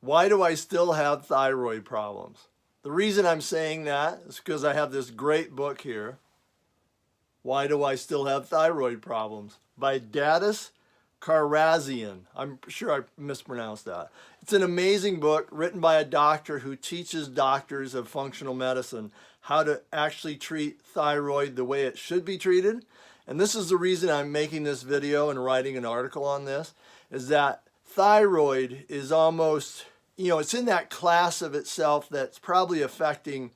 Why do I still have thyroid problems? The reason I'm saying that is because I have this great book here, Why Do I Still Have Thyroid Problems? By Dadis Karazian. I'm sure I mispronounced that. It's an amazing book written by a doctor who teaches doctors of functional medicine how to actually treat thyroid the way it should be treated. And this is the reason I'm making this video and writing an article on this, is that thyroid is almost, it's in that class of itself that's probably affecting,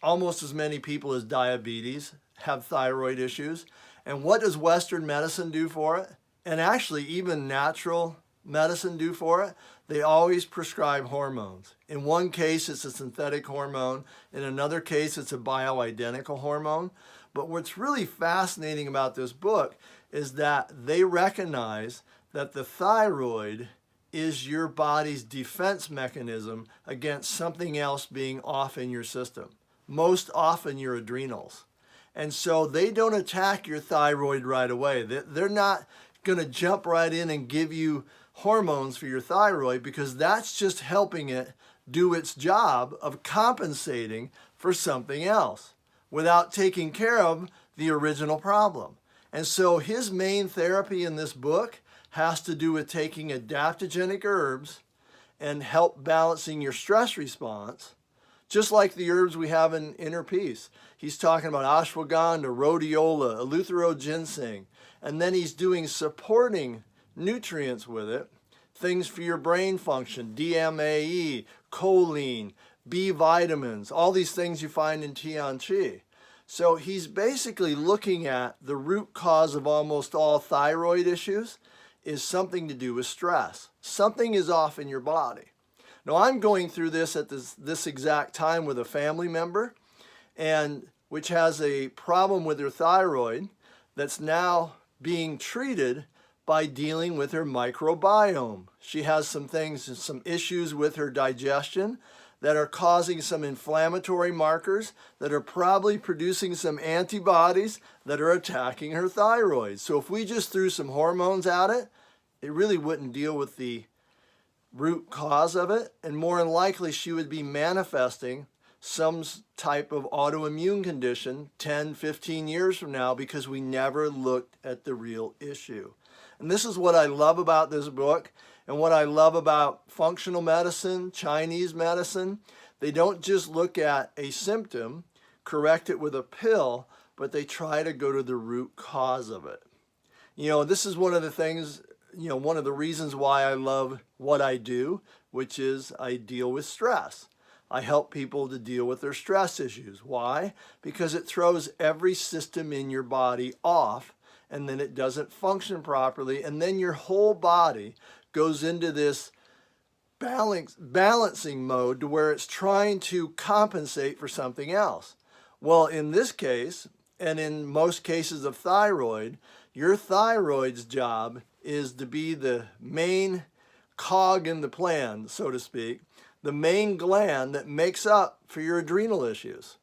almost as many people as diabetes have thyroid issues. And what does Western medicine do for it? And actually even natural medicine do for it? They always prescribe hormones. In one case, it's a synthetic hormone. In another case, it's a bioidentical hormone. But what's really fascinating about this book is that they recognize that the thyroid is your body's defense mechanism against something else being off in your system. Most often your adrenals. And so they don't attack your thyroid right away. They're not going to jump right in and give you hormones for your thyroid, because that's just helping it do its job of compensating for something else without taking care of the original problem. And so his main therapy in this book has to do with taking adaptogenic herbs and help balancing your stress response, just like the herbs we have in Inner Peace. He's talking about ashwagandha, rhodiola, eleutheroginseng, and then he's doing supporting nutrients with it, things for your brain function, DMAE, choline, B vitamins, all these things you find in Tian Chi. So he's basically looking at the root cause of almost all thyroid issues is something to do with stress. Something is off in your body. Now, I'm going through this at this exact time with a family member, and which has a problem with her thyroid that's now being treated by dealing with her microbiome. She has some issues with her digestion that are causing some inflammatory markers that are probably producing some antibodies that are attacking her thyroid. So if we just threw some hormones at it, it really wouldn't deal with the root cause of it, and more than likely she would be manifesting some type of autoimmune condition 10, 15 years from now, because we never looked at the real issue. And this is what I love about this book, and what I love about functional medicine, Chinese medicine. They don't just look at a symptom, correct it with a pill, but they try to go to the root cause of it. This is one of the things, one of the reasons why I love what I do, which is I deal with stress. I help people to deal with their stress issues. Why? Because it throws every system in your body off, and then it doesn't function properly, and then your whole body goes into this balancing mode to where it's trying to compensate for something else. Well, in this case, and in most cases of thyroid, your thyroid's job is to be the main cog in the plan, so to speak, the main gland that makes up for your adrenal issues.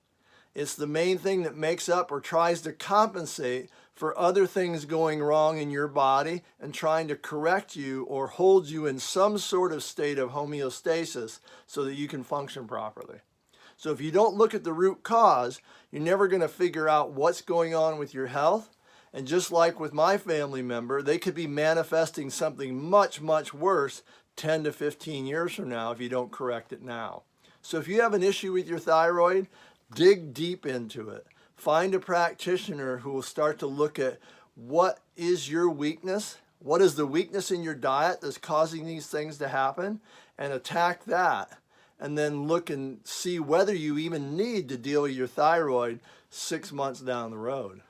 It's the main thing that makes up or tries to compensate for other things going wrong in your body and trying to correct you or hold you in some sort of state of homeostasis so that you can function properly. So if you don't look at the root cause, you're never going to figure out what's going on with your health. And just like with my family member, they could be manifesting something much, much worse 10 to 15 years from now if you don't correct it now. So if you have an issue with your thyroid, dig deep into it. Find a practitioner who will start to look at what is your weakness, what is the weakness in your diet that's causing these things to happen, and attack that. And then look and see whether you even need to deal with your thyroid 6 months down the road.